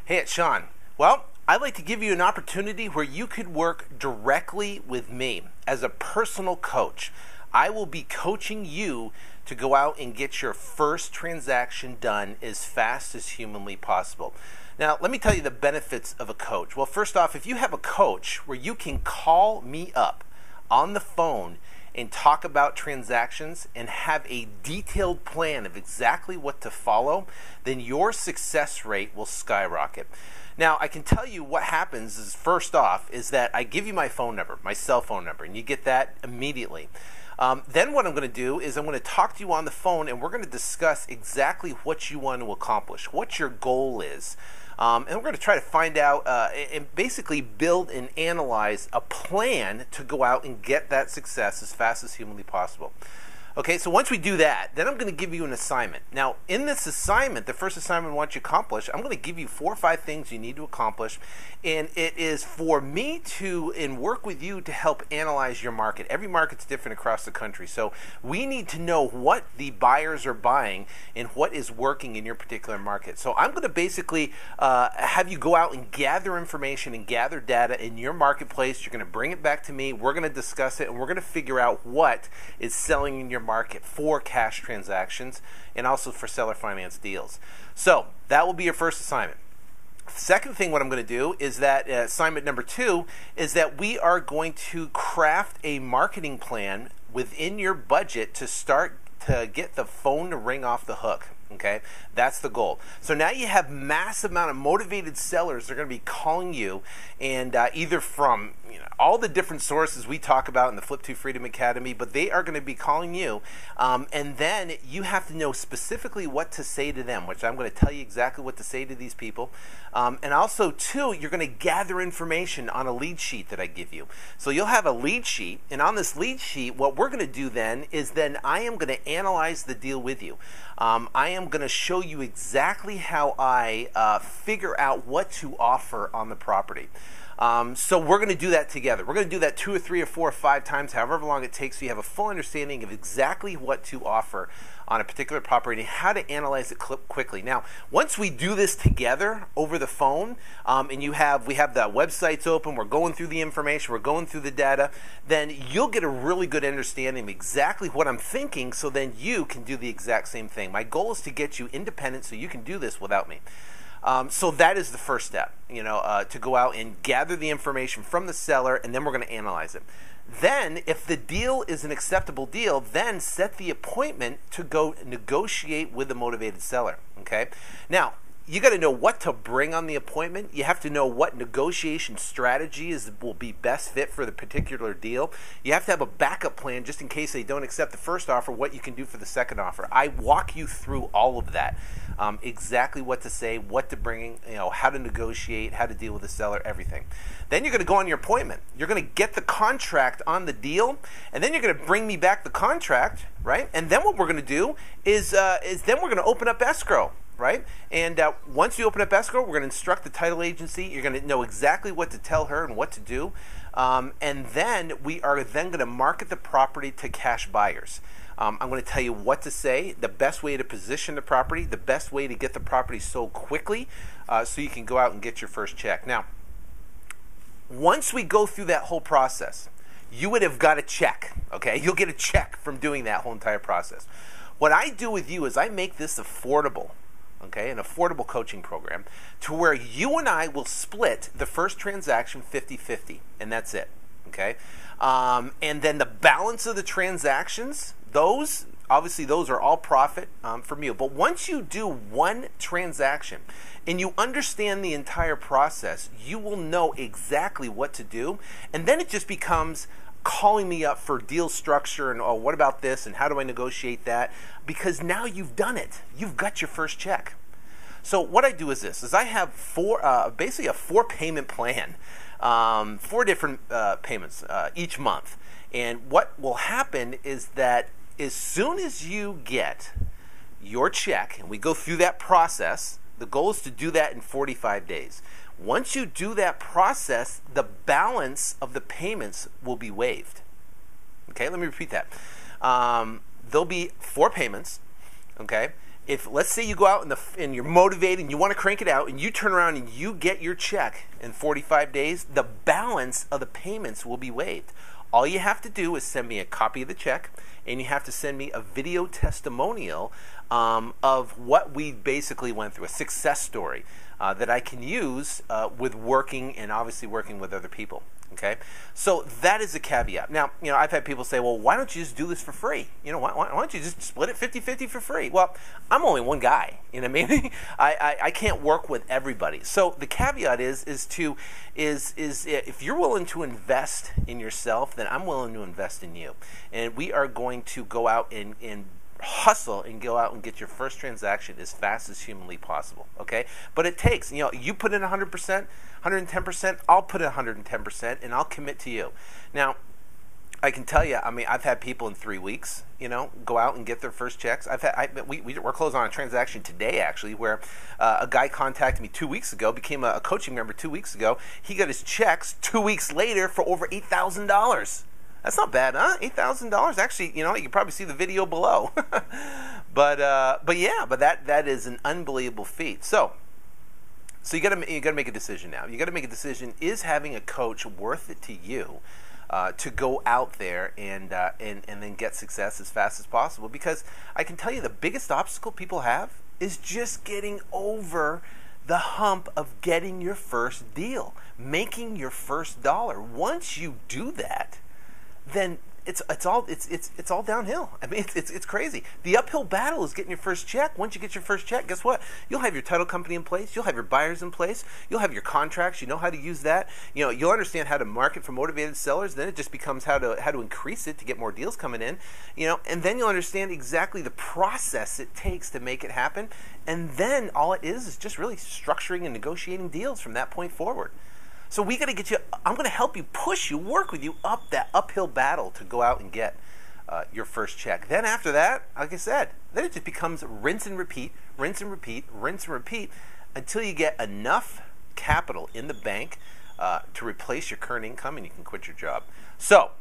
Hey, it's Sean. Well, I'd like to give you an opportunity where you could work directly with me as a personal coach. I will be coaching you to go out and get your first transaction done as fast as humanly possible. Now, let me tell you the benefits of a coach. Well, first off, if you have a coach where you can call me up on the phone and talk about transactions and have a detailed plan of exactly what to follow, then your success rate will skyrocket. Now, I can tell you what happens is, first off, is that I give you my phone number, my cell phone number, and you get that immediately. Then what I'm going to do is I'm going to talk to you on the phone, and we're going to discuss exactly what you want to accomplish, what your goal is. And we're going to try to find out and basically build and analyze a plan to go out and get that success as fast as humanly possible. Okay, so once we do that, then I'm going to give you an assignment. Now, in this assignment, the first assignment I want you to accomplish, I'm going to give you 4 or 5 things you need to accomplish, and it is for me to work with you to help analyze your market. Every market's different across the country, so we need to know what the buyers are buying and what is working in your particular market. So I'm going to basically have you go out and gather information and gather data in your marketplace. You're going to bring it back to me. We're going to discuss it, and we're going to figure out what is selling in your market for cash transactions and also for seller finance deals. So that will be your first assignment. Second thing what I'm going to do is that assignment number 2 is that we are going to craft a marketing plan within your budget to start to get the phone to ring off the hook. Okay, that's the goal. So now you have massive amount of motivated sellers that are going to be calling you, and either from all the different sources we talk about in the Flip2Freedom Academy, but they are going to be calling you, and then you have to know specifically what to say to them, which I'm going to tell you exactly what to say to these people. And also, too, you're going to gather information on a lead sheet that I give you. So you'll have a lead sheet, and on this lead sheet, what we're going to do then is I am going to analyze the deal with you. I am going to show you exactly how I figure out what to offer on the property. So we're going to do that together. We're going to do that 2 or 3 or 4 or 5 times, however long it takes, so you have a full understanding of exactly what to offer on a particular property and how to analyze it quickly. Now, once we do this together over the phone, and we have the websites open, we're going through the information, we're going through the data, then you'll get a really good understanding of exactly what I'm thinking, so then you can do the exact same thing. My goal is to get you independent so you can do this without me. So that is the first step, to go out and gather the information from the seller, and then we're going to analyze it. Then, if the deal is an acceptable deal, then set the appointment to go negotiate with the motivated seller. Okay? Now, you got to know what to bring on the appointment. You have to know what negotiation strategy will be best fit for the particular deal. You have to have a backup plan just in case they don't accept the first offer, what you can do for the second offer. I walk you through all of that. Exactly what to say, what to bring, how to negotiate, how to deal with the seller, everything. Then you're going to go on your appointment. You're going to get the contract on the deal, and then you're going to bring me back the contract, right? And then what we're going to do is then we're going to open up escrow. Right? And once you open up escrow, we're going to instruct the title agency. You're going to know exactly what to tell her and what to do. And then we are then going to market the property to cash buyers. I'm going to tell you what to say, the best way to position the property, the best way to get the property sold quickly so you can go out and get your first check. Now, once we go through that whole process, you would have got a check. Okay? You'll get a check from doing that whole entire process. What I do with you is I make this affordable. Okay, an affordable coaching program to where you and I will split the first transaction 50-50, and that's it. Okay, and then the balance of the transactions, those are all profit from you. But once you do one transaction and you understand the entire process, you will know exactly what to do, and then it just becomes calling me up for deal structure and, oh, what about this and how do I negotiate that? Because now you've done it. You've got your first check. So what I do is this, I have basically a 4-payment plan, 4 different payments each month. And what will happen is that as soon as you get your check, and we go through that process, the goal is to do that in 45 days. Once you do that process, the balance of the payments will be waived. Okay, let me repeat that. There'll be 4 payments, okay? if let's say you go out and you're motivated and you want to crank it out and you turn around and you get your check in 45 days, the balance of the payments will be waived. All you have to do is send me a copy of the check, and you have to send me a video testimonial of what we basically went through, a success story that I can use with working and obviously working with other people. Okay, so that is a caveat. Now, I've had people say, well, why don't you just do this for free? Why don't you just split it 50-50 for free? Well, I'm only one guy. You know what I mean? I can't work with everybody. So the caveat is if you're willing to invest in yourself, then I'm willing to invest in you. And we are going to go out and hustle and go out and get your first transaction as fast as humanly possible. Okay, but it takes, you put in 100%, 110%, I'll put in 110%, and I'll commit to you. Now, I can tell you, I've had people in 3 weeks, go out and get their first checks. We're closing on a transaction today, actually, where a guy contacted me 2 weeks ago, became a coaching member 2 weeks ago. He got his checks 2 weeks later for over $8,000. That's not bad, huh? $8,000. Actually, you can probably see the video below. but that is an unbelievable feat. So you got to make a decision now. You got to make a decision: is having a coach worth it to you to go out there and then get success as fast as possible? Because I can tell you, the biggest obstacle people have is just getting over the hump of getting your first deal, making your first dollar. Once you do that, then it's all downhill. It's crazy. The uphill battle is getting your first check. Once you get your first check, guess what? You'll have your title company in place. You'll have your buyers in place. You'll have your contracts. You know how to use that. You'll understand how to market for motivated sellers. Then it just becomes how to increase it to get more deals coming in. And then you'll understand exactly the process it takes to make it happen. And then all it is just really structuring and negotiating deals from that point forward. So we got to get you, I'm going to help you, push you, work with you up that uphill battle to go out and get your first check. Then after that, like I said, then it just becomes rinse and repeat, rinse and repeat, rinse and repeat until you get enough capital in the bank to replace your current income and you can quit your job. So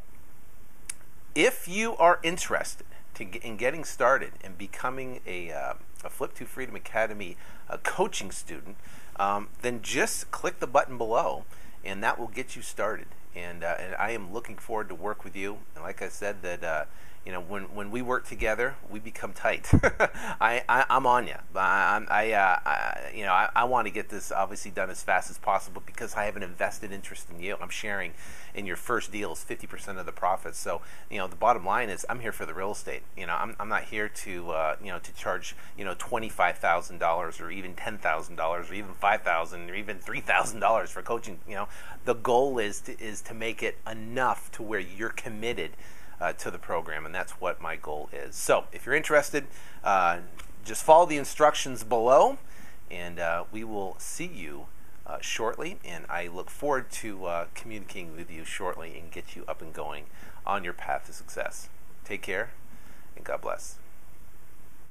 if you are interested in getting started and becoming a Flip2Freedom Academy coaching student, then just click the button below and that will get you started. And I am looking forward to work with you. And like I said, that when we work together, we become tight. I'm on you. I want to get this obviously done as fast as possible because I have an invested interest in you. I'm sharing in your first deals 50% of the profits. So the bottom line is I'm here for the real estate. I'm not here to to charge $25,000 or even $10,000 or even $5,000 or even $3,000 for coaching. The goal is to make it enough to where you're committed to the program, and that's what my goal is. So if you're interested, just follow the instructions below, and we will see you shortly, and I look forward to communicating with you shortly and get you up and going on your path to success. Take care, and God bless.